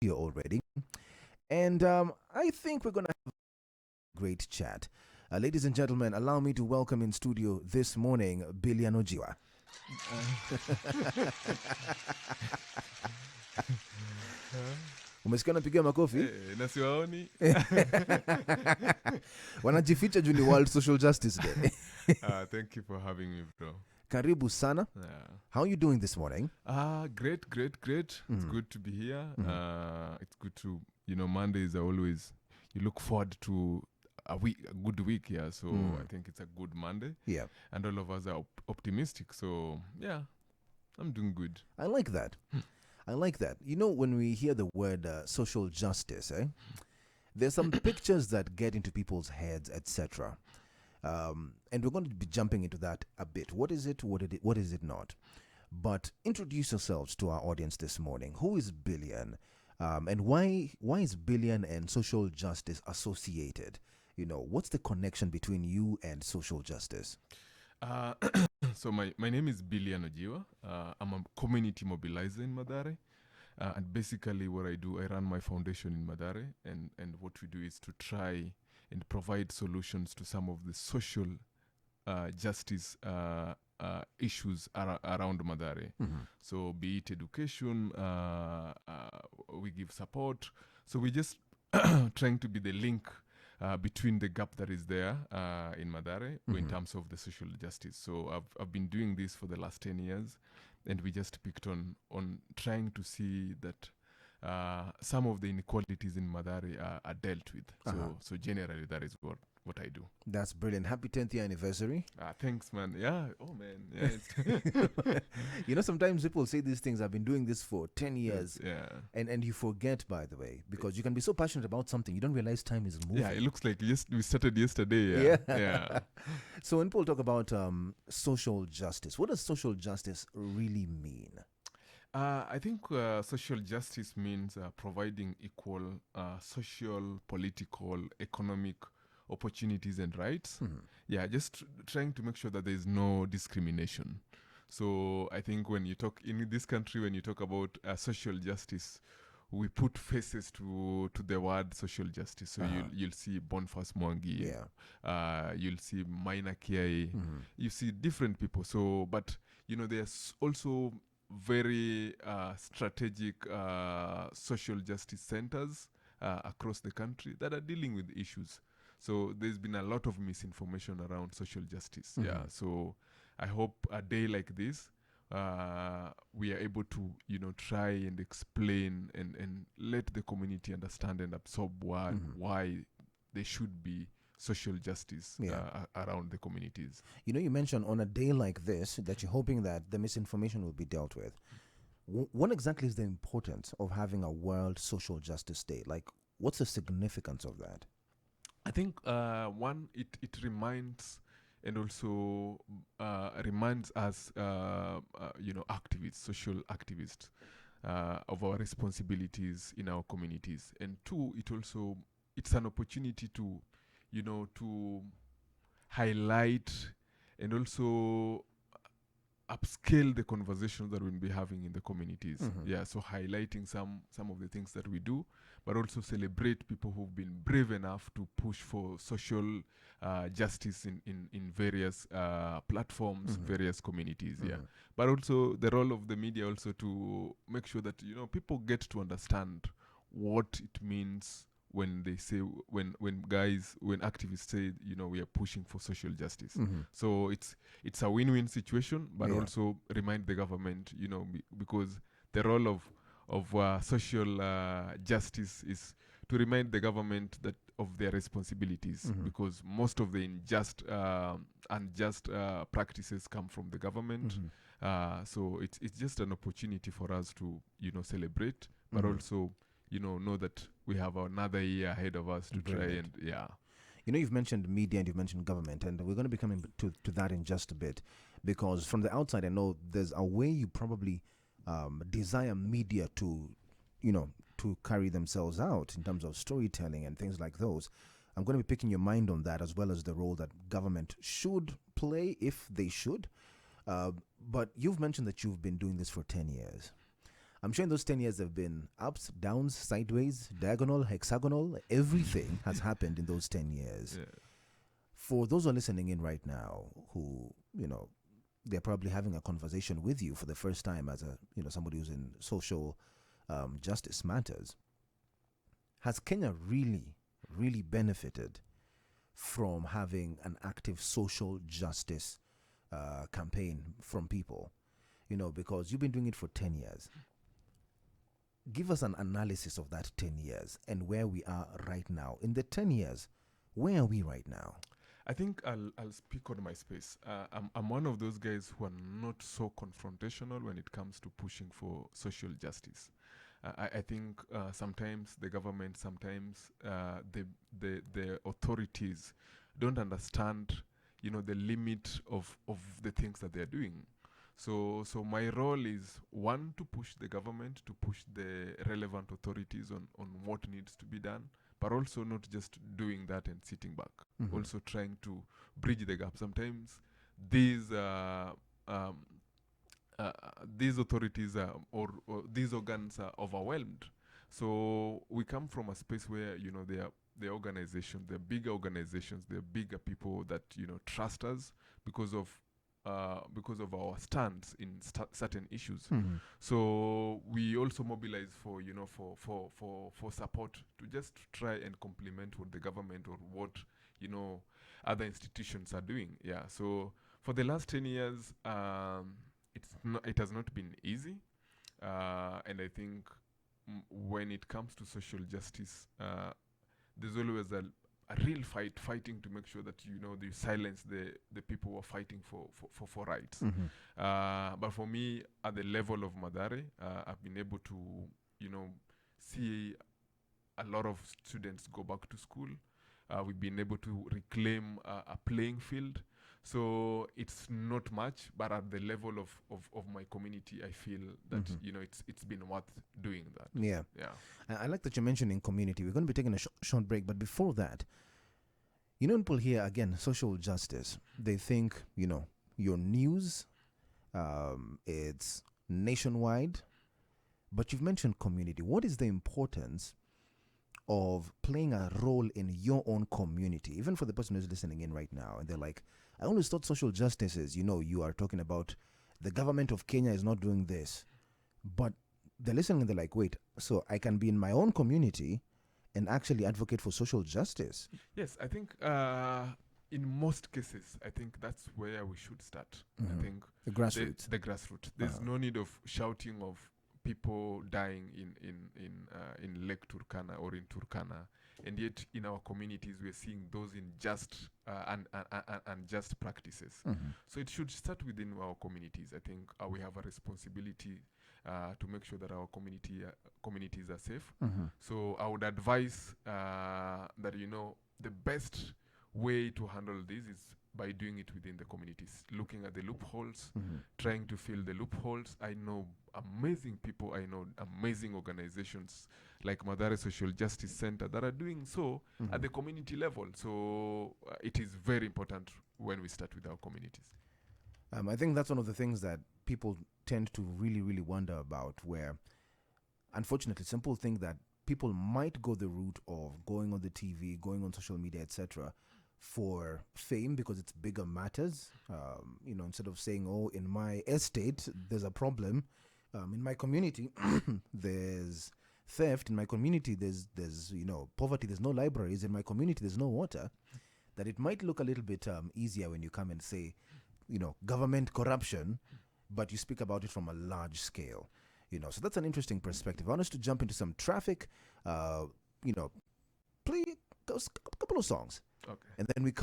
studio already. And I think we're going to have a great chat. Ladies and gentlemen, allow me to welcome in studio this morning Billian Ojiwa. Umesikia napiga makofi? Nasiwaoni. Wanajificha juu ni World Social Justice Day. Thank you for having me, bro. Karibu sana. How are you doing this morning? Great. It's good to be here. It's good to, Mondays are always, you look forward to a good week, yeah. So I think it's a good Monday. Yeah. And all of us are optimistic. So, yeah, I'm doing good. I like that. I like that. You know, when we hear the word social justice, there's some pictures that get into people's heads, etc. And we're going to be jumping into that a bit. What is it? What is it not? But introduce yourselves to our audience this morning. Who is Billian? And why is Billian and social justice associated? You know, what's the connection between you and social justice? So my name is Billian Ojiwa. I'm a community mobilizer in Mathare. And basically what I do, I run my foundation in Mathare. And what we do is to try and provide solutions to some of the social justice issues around Mathare. So be it education, we give support. So we just trying to be the link between the gap that is there in Mathare in terms of the social justice. So I've been doing this for the last 10 years, and we just picked on trying to see that some of the inequalities in Mathare are dealt with. So generally, that is what I do. That's brilliant. Happy 10th year anniversary. Thanks, man. Yeah. Oh, man. Yeah, you know, sometimes people say these things. I've been doing this for 10 years. Yeah. And you forget, by the way, because you can be so passionate about something, you don't realize time is moving. Yeah, it looks like we started yesterday. Yeah. So when people talk about social justice, what does social justice really mean? I think social justice means providing equal social, political, economic opportunities and rights. Yeah, just trying to make sure that there is no discrimination. So I think when you talk in this country, when you talk about social justice, we put faces to the word social justice. So you'll see Boniface Mwangi, you'll see Maina Kiai, you see different people. So, but there's also very strategic social justice centers across the country that are dealing with issues. So there's been a lot of misinformation around social justice. Yeah. So I hope a day like this, we are able to, try and explain and let the community understand and absorb why there should be social justice around the communities. You know, you mentioned on a day like this that you're hoping that the misinformation will be dealt with. What exactly is the importance of having a World Social Justice Day? Like, what's the significance of that? I think one, it reminds and also reminds us, activists, social activists, of our responsibilities in our communities. And two, it's an opportunity to, to highlight and also upscale the conversations that we'll be having in the communities. Yeah, so highlighting some of the things that we do, but also celebrate people who've been brave enough to push for social justice in various platforms, various communities. Yeah, but also the role of the media also to make sure that people get to understand what it means when they say when activists say we are pushing for social justice. So it's a win-win situation, but also remind the government because the role of social justice is to remind the government that of their responsibilities, because most of the unjust practices come from the government. So it's just an opportunity for us to celebrate, but also know that we have another year ahead of us to try and you've mentioned media and you've mentioned government, and we're going to be coming to that in just a bit, because from the outside I know there's a way you probably desire media to carry themselves out in terms of storytelling and things like those. I'm going to be picking your mind on that, as well as the role that government should play, if they should. But you've mentioned that you've been doing this for 10 years. I'm sure in those 10 years there have been ups, downs, sideways, diagonal, hexagonal. Everything has happened in those 10 years. Yeah. For those who are listening in right now who, they're probably having a conversation with you for the first time as somebody who's in social justice matters, has Kenya really, really benefited from having an active social justice campaign from people? Because you've been doing it for 10 years. Give us an analysis of that 10 years and where we are right now. In the 10 years, where are we right now? I think I'll speak on my space. I'm one of those guys who are not so confrontational when it comes to pushing for social justice. I think sometimes the government, sometimes the authorities don't understand, the limit of the things that they're doing. So my role is, one, to push the government, to push the relevant authorities on what needs to be done, but also not just doing that and sitting back. Mm-hmm. Also trying to bridge the gap. Sometimes these authorities or these organs are overwhelmed. So we come from a space where they're organizations, they're bigger organizations, they're bigger people that trust us because of our stance in certain issues. Mm-hmm. So we also mobilize for support to just try and complement what the government or what other institutions are doing. Yeah. So for the last 10 years, it has not been easy, and I think when it comes to social justice, there's always a real fighting to make sure that you silence the people who are fighting for rights. Mm-hmm. But for me, at the level of Mathare, I've been able to see a lot of students go back to school. We've been able to reclaim a playing field. So it's not much, but at the level of my community, I feel that it's been worth doing that. Yeah. I like that you're mentioning community. We're going to be taking a short break, but before that, people hear, again, social justice. They think, your news, it's nationwide, but you've mentioned community. What is the importance of playing a role in your own community, even for the person who's listening in right now, and they're like, I always thought social justice is, you are talking about the government of Kenya is not doing this, but they're listening and they're like, wait, so I can be in my own community and actually advocate for social justice? Yes, I think in most cases, I think that's where we should start. Mm-hmm. I think the grassroots. The grassroots. There's no need of shouting of people dying in Lake Turkana or in Turkana, and yet in our communities we're seeing those in unjust practices. Mm-hmm. So it should start within our communities. I think we have a responsibility to make sure that our communities are safe. Mm-hmm. So I would advise that the best way to handle this is by doing it within the communities, looking at the loopholes, Mm-hmm. trying to fill the loopholes. I know amazing people, I know amazing organizations like Mathare Social Justice Center that are doing so Mm-hmm. at the community level. So it is very important when we start with our communities. I think that's one of the things that people tend to really, really wonder about, where, unfortunately, simple thing that people might go the route of going on the TV, going on social media, etc., for fame because it's bigger matters. Instead of saying, oh, in my estate, there's a problem. In my community, there's theft. In my community, there's poverty. There's no libraries. In my community, there's no water. That it might look a little bit easier when you come and say, government corruption, but you speak about it from a large scale. So that's an interesting perspective. I want us to jump into some traffic, play a couple of songs. Okay. And then we